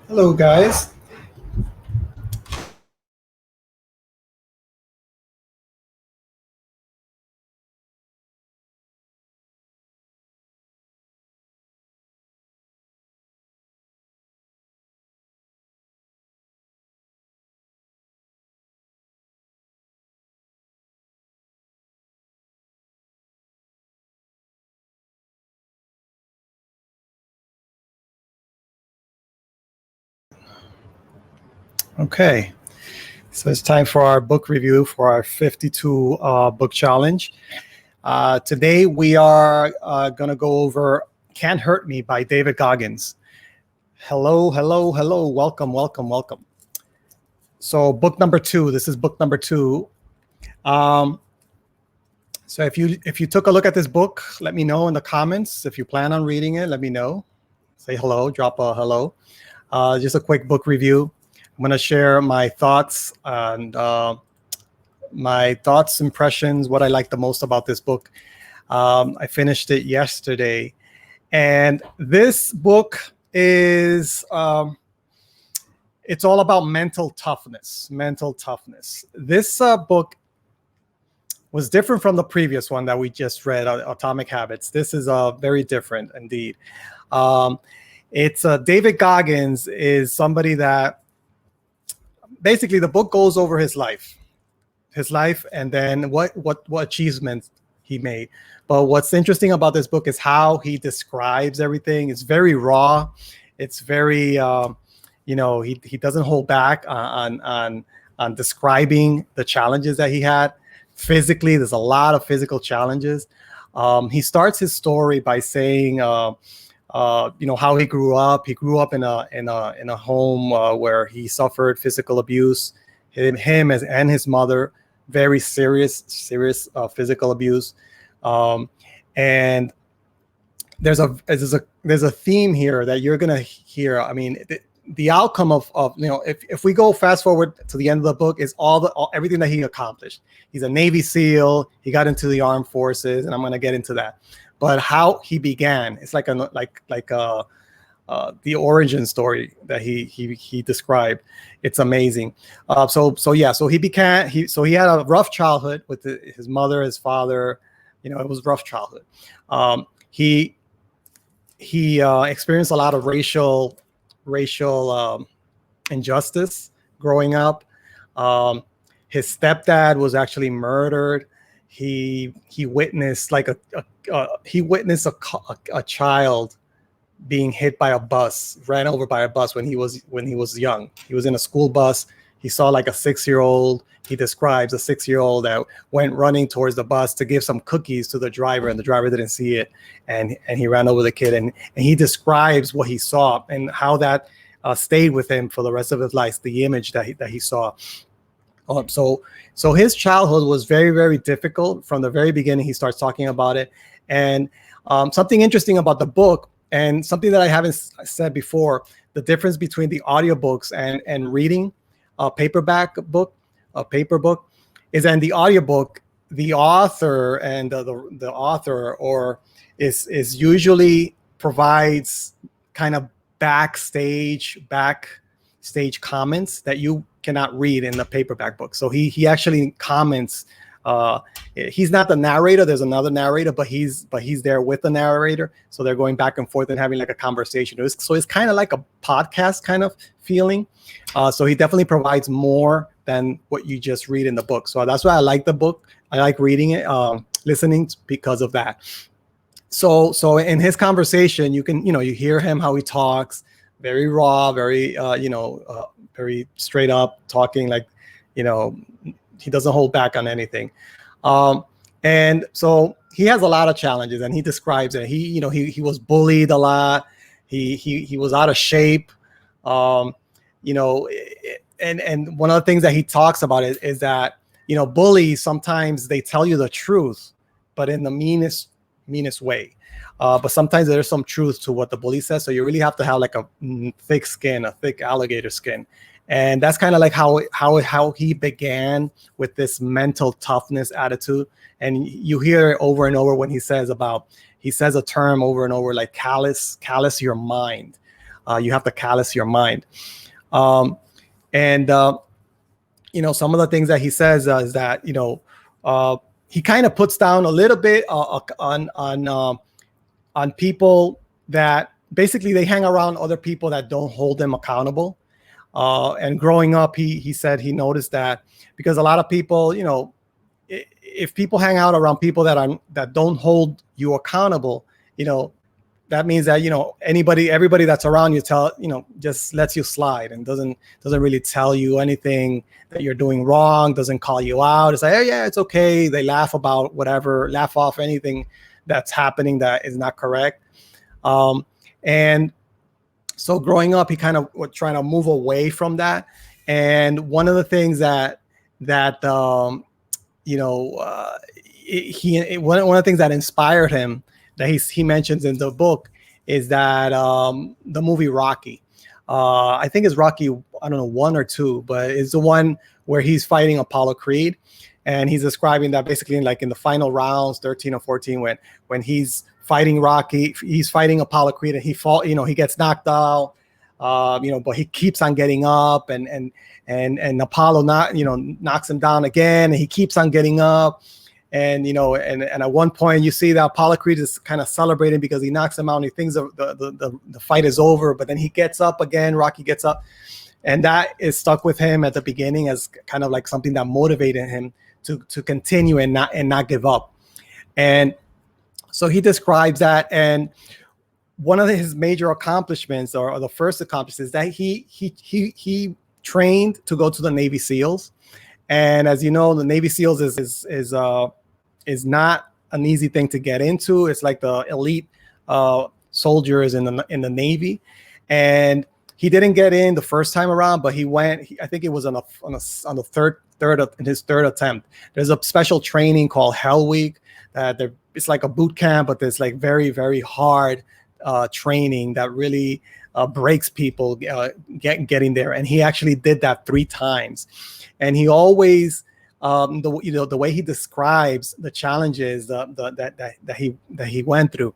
Hello, guys. Okay, so it's time for our book review for our 52 book challenge. Today we are going to go over Can't Hurt Me by David Goggins. Hello, hello, hello. Welcome, welcome, welcome. So book number 2. This is book number 2. So if you took a look at this book, let me know in the comments. If you plan on reading it, let me know. Say hello, drop a hello. Just a quick book review. I'm going to share my thoughts and impressions, what I like the most about this book. I finished it yesterday, and this book is it's all about mental toughness. This book was different from the previous one that we just read, Atomic Habits. This is very different indeed. It's David Goggins is somebody that basically the book goes over his life, and then what achievements he made. But what's interesting about this book is how he describes everything. It's very raw. It's very, he doesn't hold back on describing the challenges that he had physically. There's a lot of physical challenges. He starts his story by saying, how he grew up. He grew up in a home where he suffered physical abuse. Him and his mother, very serious physical abuse. And there's a theme here that you're gonna hear. I mean, the outcome of if we go fast forward to the end of the book is everything that he accomplished. He's a Navy SEAL. He got into the armed forces, and I'm gonna get into that. But how he began, it's like the origin story that he described. It's amazing. So he had a rough childhood with his mother, his father. It was a rough childhood. He experienced a lot of racial injustice growing up. His stepdad was actually murdered. He witnessed a child being hit by a bus, ran over by a bus when he was young. He was in a school bus. He saw like a 6-year-old. He describes a 6-year-old that went running towards the bus to give some cookies to the driver, and the driver didn't see it, and he ran over the kid, and he describes what he saw and how that stayed with him for the rest of his life. The image that he saw. So his childhood was very, very difficult. From the very beginning, he starts talking about it. And something interesting about the book, and something that I haven't said before, the difference between the audiobooks and reading a paper book, is in the audiobook, the author and the author is usually provides kind of backstage comments that you cannot read in the paperback book. So he actually comments. He's not the narrator. There's another narrator, but he's there with the narrator. So they're going back and forth and having like a conversation. So it's kind of like a podcast kind of feeling. So he definitely provides more than what you just read in the book. So that's why I like the book. I like reading it, listening because of that. So in his conversation, you hear him, how he talks, very raw, very very straight up talking, like he doesn't hold back on anything. And so he has a lot of challenges, and he describes it. He was bullied a lot. He was out of shape. And one of the things that he talks about is that bullies, sometimes they tell you the truth, but in the meanest way. But sometimes there's some truth to what the bully says. So you really have to have like a thick skin, a thick alligator skin. And that's kind of like how he began with this mental toughness attitude. And you hear it over and over when he says a term over and over, like callous your mind. You have to callous your mind. And some of the things that he says is that he kind of puts down a little bit on people that basically they hang around other people that don't hold them accountable. And growing up, he said he noticed that because a lot of people, if people hang out around people that don't hold you accountable, that means that everybody that's around you just lets you slide and doesn't really tell you anything that you're doing wrong, doesn't call you out. It's like, oh yeah, it's okay. They laugh about whatever, laugh off anything that's happening that is not correct. And so growing up, he kind of was trying to move away from that. And one of the things one of the things that inspired him that he mentions in the book is that the movie Rocky. I think it's Rocky, I don't know, 1 or 2, but it's the one where he's fighting Apollo Creed. And he's describing that basically in the final rounds, 13 or 14, when he's fighting Rocky, he's fighting Apollo Creed, and he gets knocked out, but he keeps on getting up, and Apollo knocks him down again, and he keeps on getting up. And and at one point you see that Apollo Creed is kind of celebrating because he knocks him out and he thinks the fight is over, but then he gets up again, Rocky gets up, and that is stuck with him at the beginning as kind of like something that motivated him to continue and not give up. And so he describes that, and one of his major accomplishments, or the first accomplishment, is that he trained to go to the Navy SEALs. And as you know, the Navy SEALs is not an easy thing to get into. It's like the elite soldiers in the Navy, and he didn't get in the first time around, but he went. I think it was on the third attempt. There's a special training called Hell Week. It's like a boot camp, but there's like very, very hard training that really breaks people getting there. And he actually did that 3 times. And he always, the way he describes the challenges that he went through,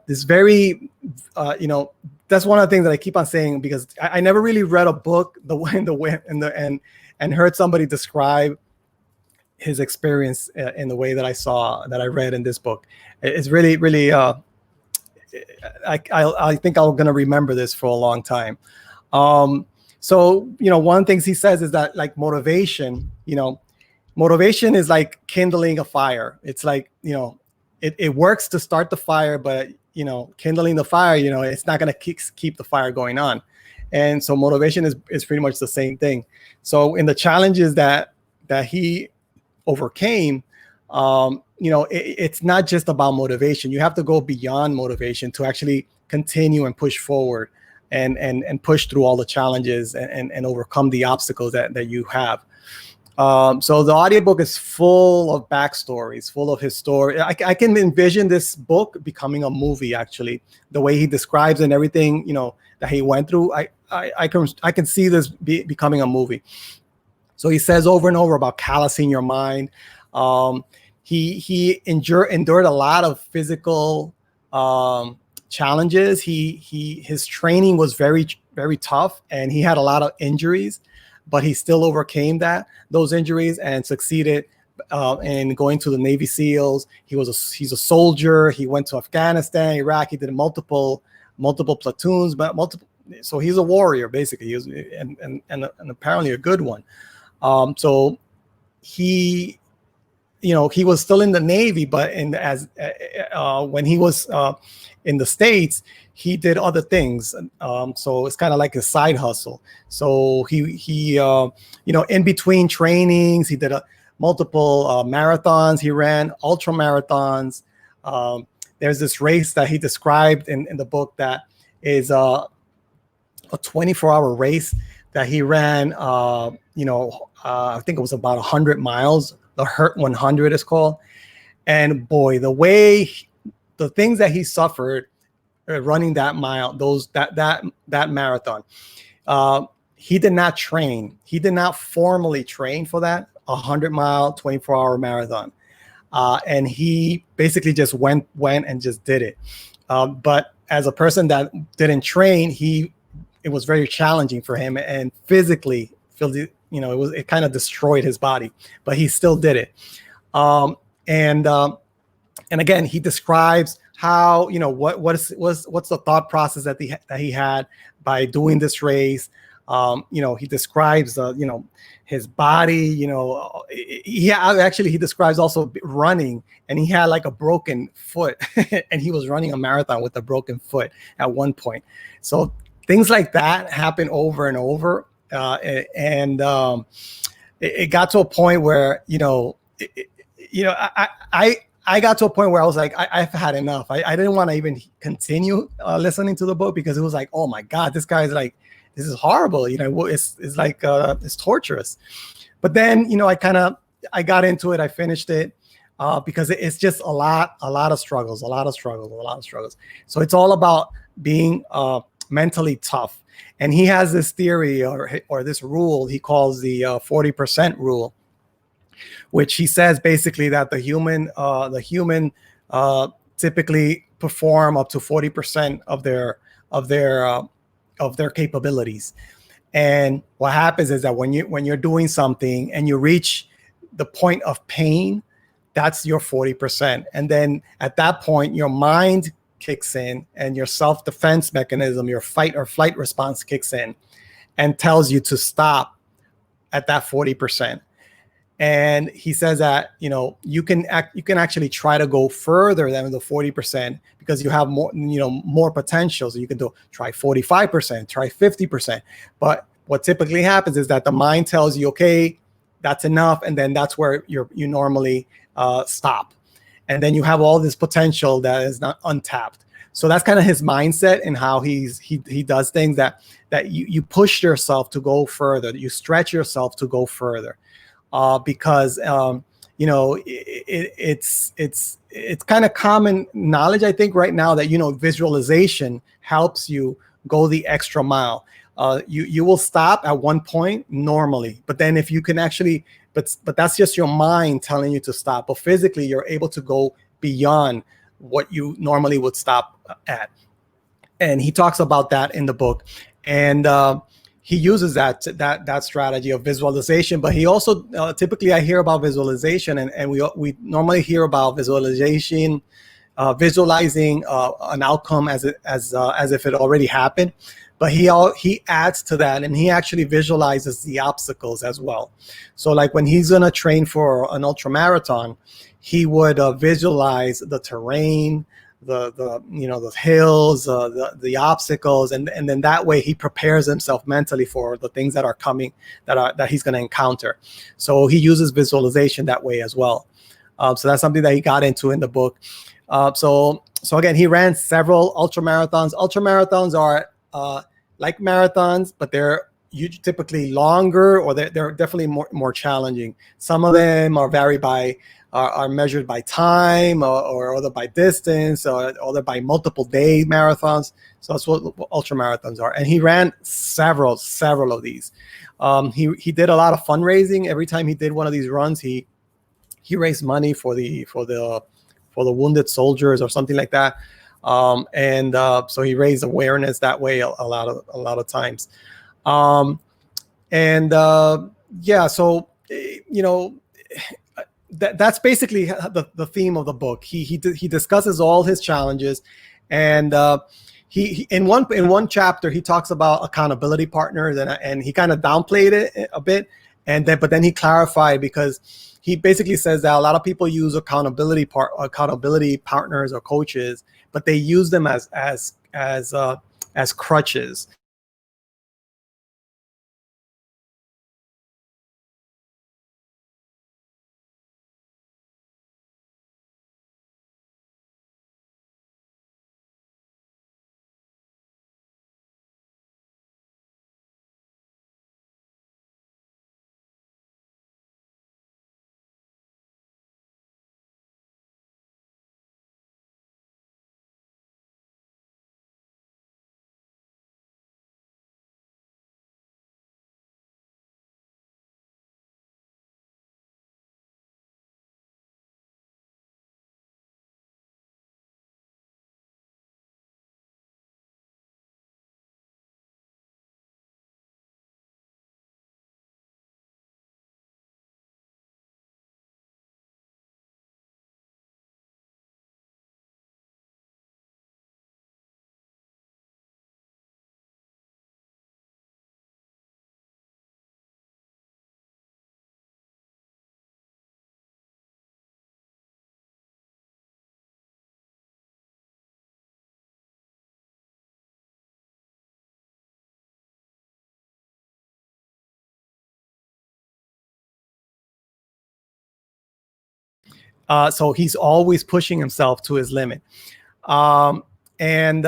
is very, that's one of the things that I keep on saying, because I never really read a book and heard somebody describe his experience in the way that I read in this book. It's really, really, I think I'm going to remember this for a long time. So, one of the things he says is that motivation is like kindling a fire. It's like, it works to start the fire, but, kindling the fire, it's not going to keep the fire going on. And so motivation is pretty much the same thing. So in the challenges that he overcame, it's not just about motivation. You have to go beyond motivation to actually continue and push forward and push through all the challenges and overcome the obstacles that you have. So the audiobook is full of backstories, full of his story. I can envision this book becoming a movie, actually, the way he describes and everything, that he went through. I can see this becoming a movie. So he says over and over about callousing your mind. He endured a lot of physical challenges. His training was very, very tough, and he had a lot of injuries, but he still overcame those injuries and succeeded in going to the Navy SEALs. He's a soldier. He went to Afghanistan, Iraq. He did multiple platoons, so he's a warrior basically. He was, and apparently a good one. So he was still in the Navy, but when he was in the States, he did other things. So it's kind of like a side hustle. So he in between trainings, he did multiple marathons. He ran ultra marathons. There's this race that he described in the book that is a 24-hour race that he ran. I think it was about 100 miles. The Hurt 100 is called. And boy, the things that he suffered running that mile, that marathon, he did not train. He did not formally train for that 100-mile, 24-hour marathon. And he basically just went and just did it. But as a person that didn't train, it was very challenging for him, and physically, it kind of destroyed his body, but he still did it. Um, and and again, he describes how, what's the thought process that he had by doing this race. He describes his body. He describes also running, and he had like a broken foot, and he was running a marathon with a broken foot at one point. So things like that happen over and over, and it got to a point where I got to a point where I was like, I've had enough. I didn't want to even continue listening to the book, because it was like, oh my God, this guy's like, this is horrible. It's like, it's torturous. But then, I got into it. I finished it because it's just a lot of struggles. So it's all about being mentally tough. And he has this theory or this rule he calls the 40% rule, which he says basically that the human typically perform up to 40% of their capabilities. And what happens is that when you're doing something and you reach the point of pain, that's your 40%. And then at that point, your mind kicks in, and your self-defense mechanism, your fight or flight response kicks in and tells you to stop at that 40%. And he says that, you can actually try to go further than the 40%, because you have more potential. So you can try 45%, try 50%. But what typically happens is that the mind tells you, okay, that's enough. And then that's where you normally stop. And then you have all this potential that is not untapped. So that's kind of his mindset, and how he does things, that you push yourself to go further, you stretch yourself to go further. Because it's kind of common knowledge, I think, right now, that visualization helps you go the extra mile. You will stop at one point normally, but then if you can actually, but that's just your mind telling you to stop. But physically, you're able to go beyond what you normally would stop at. And he talks about that in the book. And he uses that strategy of visualization. But he also typically, I hear about visualization, and we normally hear about visualizing an outcome as if it already happened. But he adds to that, and he actually visualizes the obstacles as well. So like when he's gonna train for an ultra marathon, he would visualize the terrain, the hills, the obstacles, and then that way he prepares himself mentally for the things that are coming, that he's going to encounter. So he uses visualization that way as well. So that's something that he got into in the book. So again, he ran several ultra marathons. Ultra marathons are like marathons, but they're typically longer, or they're definitely more challenging. Some of them are measured by time, or other by distance, or other by multiple day marathons. So that's what ultra marathons are. And he ran several of these. He did a lot of fundraising. Every time he did one of these runs, he raised money for the wounded soldiers or something like that. So he raised awareness that way a lot of times. So that's basically the theme of the book. He discusses all his challenges, and he in one chapter he talks about accountability partners, and he kind of downplayed it a bit, but then he clarified, because he basically says that a lot of people use accountability partners or coaches, but they use them as crutches. So he's always pushing himself to his limit. And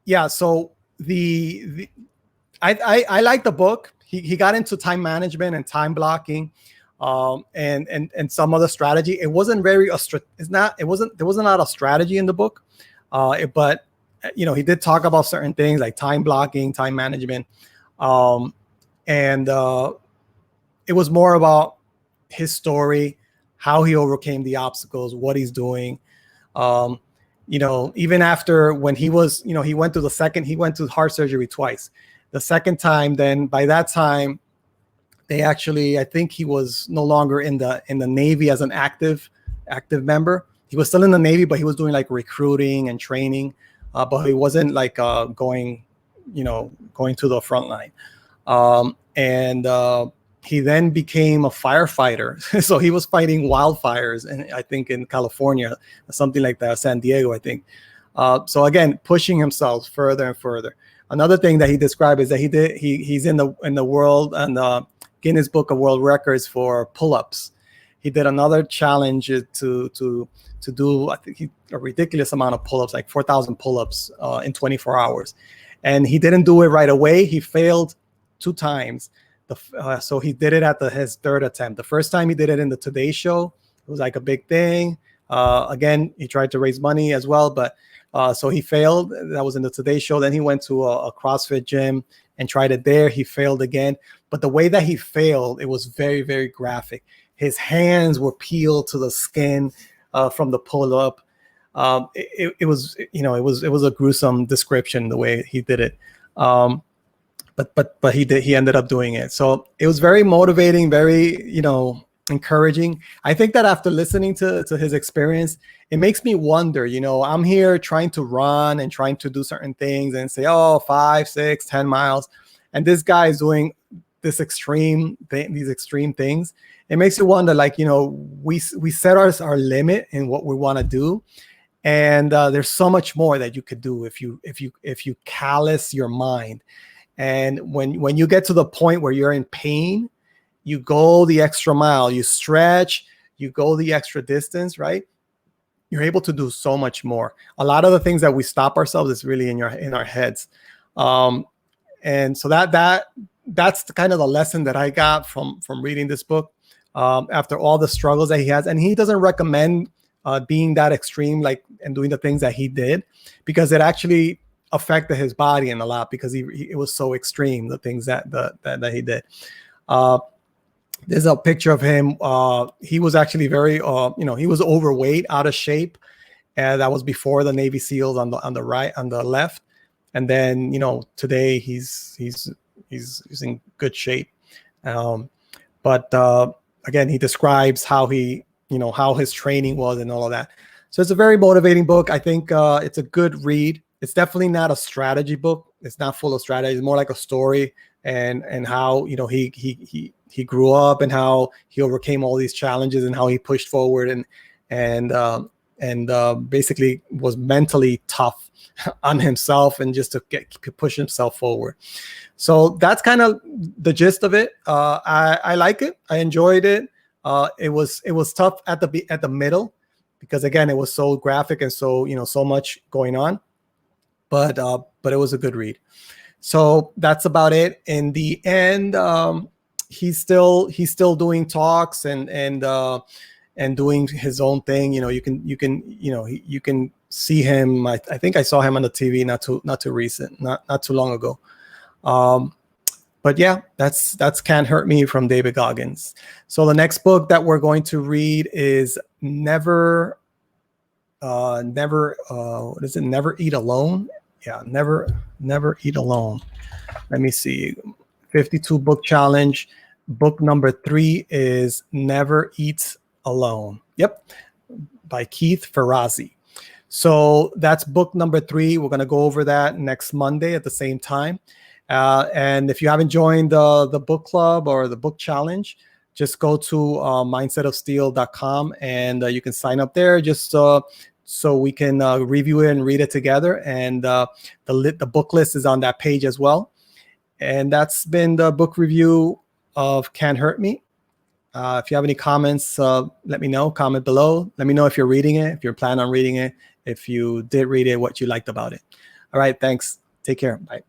yeah, so I like the book. He got into time management and time blocking, and some other strategy. It wasn't very there wasn't a lot of strategy in the book, but he did talk about certain things like time blocking, time management, and it was more about his story, how he overcame the obstacles, what he's doing. Even after when he was, he went to heart surgery twice. The second time, then by that time, I think he was no longer in the Navy as an active member. He was still in the Navy, but he was doing like recruiting and training, but he wasn't like going to the front line. And he then became a firefighter. So he was fighting wildfires, and I think in California, something like that, San Diego, I think. So again, pushing himself further and further. Another thing that he described is that he's in the world and the Guinness Book of World Records for pull-ups. He did another challenge to do, I think, a ridiculous amount of pull-ups, like 4,000 pull-ups in 24 hours. And he didn't do it right away. He failed 2 times. So he did it at his 3rd attempt. The first time he did it in the Today Show. It was like a big thing. Again, he tried to raise money as well, but so he failed. That was in the Today Show. Then he went to a CrossFit gym and tried it there. He failed again. But the way that he failed, it was very, very graphic. His hands were peeled to the skin from the pull-up. It was a gruesome description the way he did it. But he ended up doing it. So it was very motivating, very, encouraging. I think that after listening to his experience, it makes me wonder, I'm here trying to run and trying to do certain things and say, 5, 6, 10 miles. And this guy is doing these extreme things. It makes you wonder, like, we set our limit in what we want to do. And there's so much more that you could do if you callous your mind. And when you get to the point where you're in pain, you go the extra mile, you stretch, you go the extra distance, right? You're able to do so much more. A lot of the things that we stop ourselves is really in our heads. And so that's the kind of the lesson that I got from reading this book, after all the struggles that he has. And he doesn't recommend being that extreme, and doing the things that he did, because it actually affected his body in a lot, because it was so extreme, the things that he did. There's a picture of him. He was actually very, he was overweight, out of shape, and that was before the Navy SEALs on the left. And then, today he's in good shape. But again, he describes how how his training was and all of that. So it's a very motivating book. I think it's a good read. It's definitely not a strategy book. It's not full of strategy. It's more like a story and how he grew up and how he overcame all these challenges and how he pushed forward and basically was mentally tough on himself and just to push himself forward. So that's kind of the gist of it. I like it. I enjoyed it. It was tough at the middle, because again, it was so graphic and so so much going on. But it was a good read. So that's about it. In the end, he's still doing talks and doing his own thing. You can see him. I think I saw him on the TV not too long ago. But yeah, that's Can't Hurt Me from David Goggins. So the next book that we're going to read is Never Eat Alone. Yeah, never eat alone. Let me see. 52 book challenge. Book number 3 is Never Eat Alone. Yep, by Keith Ferrazzi. So that's book number 3. We're going to go over that next Monday at the same time. And if you haven't joined the book club or the book challenge, just go to mindsetofsteel.com and you can sign up there. Just so we can review it and read it together. And the book list is on that page as well. And that's been the book review of Can't Hurt Me. If you have any comments, let me know. Comment below. Let me know if you're reading it, if you're planning on reading it, if you did read it, what you liked about it. All right, thanks. Take care. Bye.